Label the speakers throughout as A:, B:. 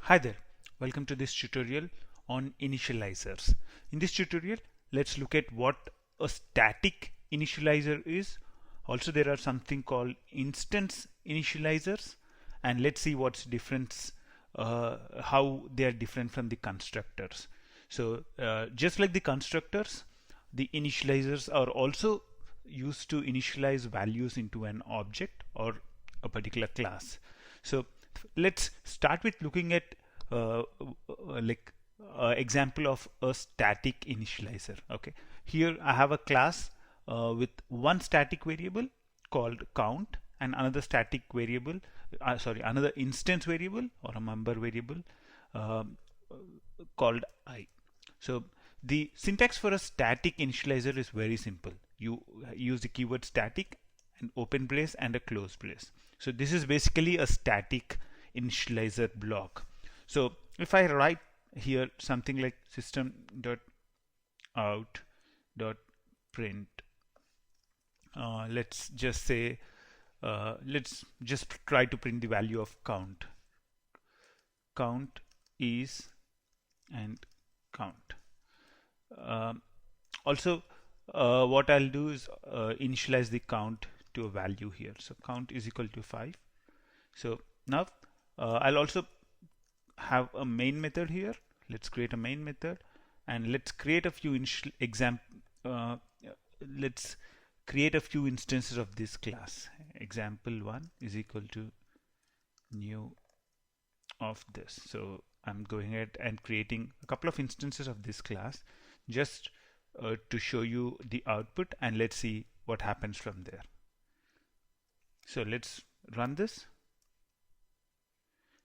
A: Hi there, welcome to this tutorial on initializers. In this tutorial, let's look at what a static initializer is. Also, there are something called instance initializers, and let's see what's difference, how they are different from the constructors. So, just like the constructors, the initializers are also used to initialize values into an object or a particular class. So let's start with looking at like example of a static initializer. Okay, here I have a class with one static variable called count and another static variable, another instance variable or a member variable um, called I. So the syntax for a static initializer is very simple. You use the keyword static, an open brace and a close brace. So this is basically a static initializer block. So if I write here something like system.out.print, let's just say let's just try to print the value of count. Count is and count. Also, what I'll do is initialize the count to a value here. So count is equal to 5. So now I'll also have a main method here. Let's create a main method and let's create a few let's create a few instances of this class. Example1 is equal to new of this. So I'm going ahead and creating a couple of instances of this class just to show you the output, and let's see what happens from there. So let's run this.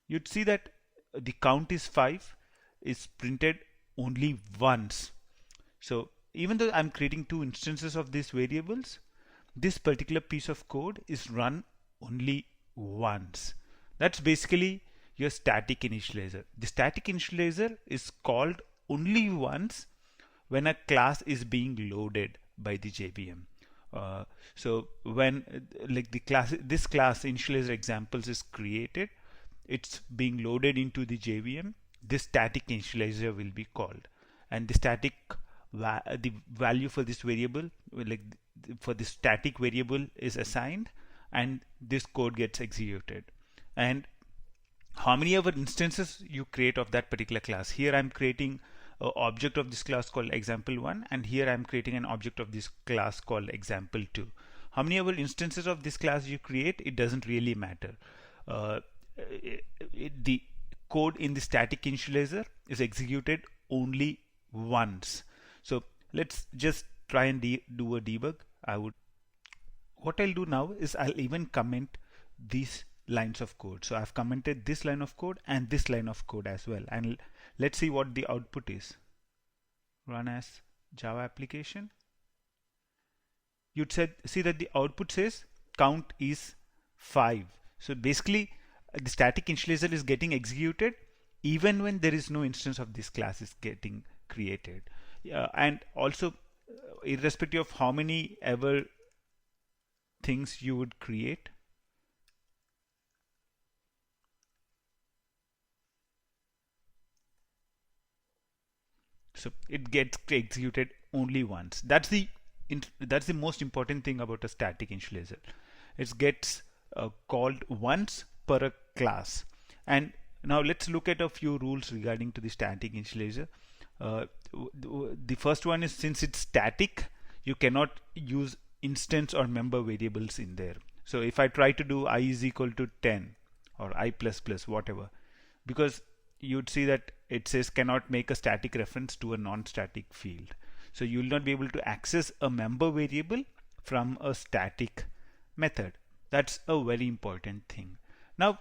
A: You'd see that the count is 5 is printed only once. So even though I'm creating two instances of these variables, this particular piece of code is run only once. That's basically your static initializer. The static initializer is called only once when a class is being loaded by the JVM. So when like this class initializer examples is created, it's being loaded into the JVM. This static initializer will be called, and the value for this variable, for this static variable, is assigned, and this code gets executed. And how many ever instances you create of that particular class. Here I'm creating an object of this class called example1, and here I'm creating an object of this class called example2. How many ever instances of this class you create, it doesn't really matter. The code in the static initializer is executed only once. So let's just try and do a debug. What I'll do now is I'll even comment these lines of code. So I've commented this line of code and this line of code as well, and let's see what the output is. Run as Java application. You'd see that the output says count is 5. So basically the static initializer is getting executed even when there is no instance of this class is getting created. And also irrespective of how many ever things you would create, so it gets executed only once. That's the most important thing about a static initializer. It gets called once per a class. And now let's look at a few rules regarding to the static initializer. The first one is, since it's static, you cannot use instance or member variables in there. So if I try to do I is equal to 10 or I plus plus, whatever, because you'd see that it says cannot make a static reference to a non-static field. So you will not be able to access a member variable from a static method. That's a very important thing. Now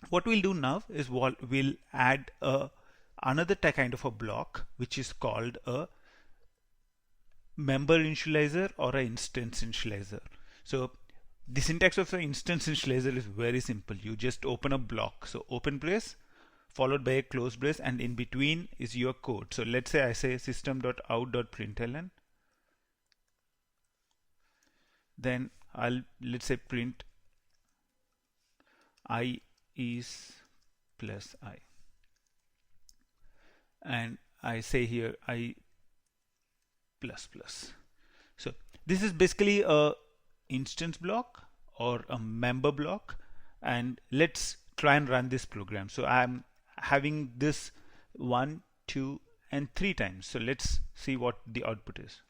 A: what we'll do now is we'll add another kind of a block which is called a member initializer or an instance initializer. So the syntax of an instance initializer is very simple. You just open a block. So open brace followed by a close brace, and in between is your code. So let's say I say system.out.println, then let's say print I is plus I. and I say here I plus plus. So this is basically a instance block or a member block, and let's try and run this program. So I'm having this 1, 2 and 3 times. So let's see what the output is.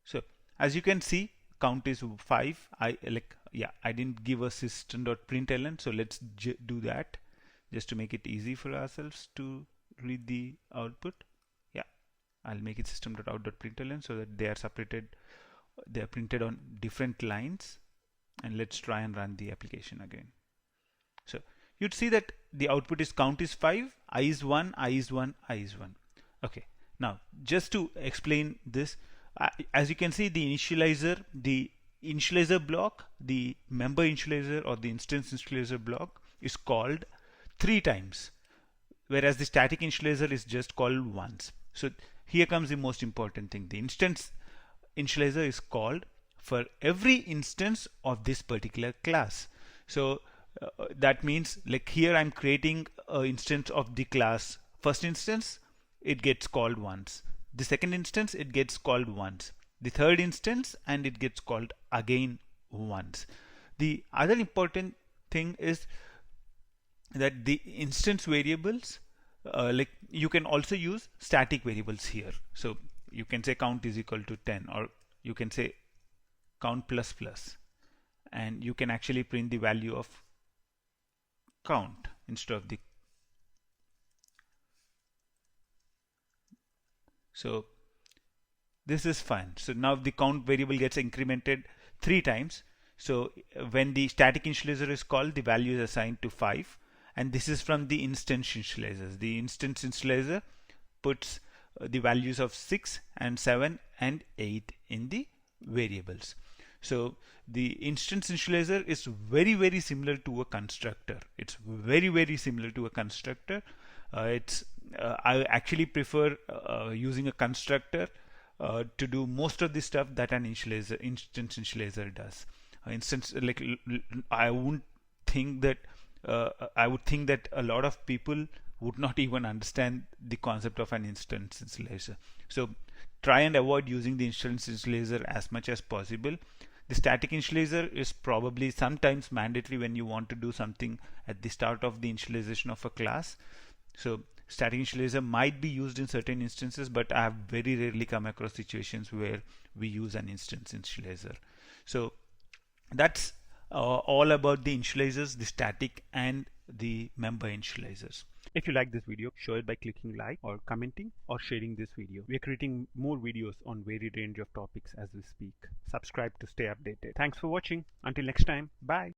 A: So as you can see, count is 5. I didn't give a system.println, so let's do that just to make it easy for ourselves to read the output. Yeah, I'll make it system.out.println so that they are separated, they are printed on different lines. And let's try and run the application again. So you'd see that the output is count is 5, I is 1, I is 1, I is 1. Okay, now just to explain this, as you can see, the initializer block, the member initializer or the instance initializer block is called 3 times, whereas the static initializer is just called once. So here comes the most important thing. The instance initializer is called for every instance of this particular class. So that means, like, here I'm creating an instance of the class first instance, it gets called once. The second instance, it gets called once. The third instance, and it gets called again once. The other important thing is that the instance variables, like, you can also use static variables here. So you can say count is equal to 10, or you can say count plus plus, and you can actually print the value of count instead of the. So this is fine. So now the count variable gets incremented 3 times. So when the static initializer is called, the value is assigned to 5, and this is from the instance initializers. The instance initializer puts the values of 6 and 7 and 8 in the variables. So the instance initializer is very, very similar to a constructor. It's very, very similar to a constructor. I actually prefer using a constructor to do most of the stuff that an instance initializer does. I would think that a lot of people would not even understand the concept of an instance initializer. So try and avoid using the instance initializer as much as possible. The static initializer is probably sometimes mandatory when you want to do something at the start of the initialization of a class. So static initializer might be used in certain instances, but I have very rarely come across situations where we use an instance initializer. So that's all about the initializers, the static and the member initializers. If you like this video, show it by clicking like or commenting or sharing this video. We are creating more videos on varied range of topics as we speak. Subscribe to stay updated. Thanks for watching. Until next time, bye.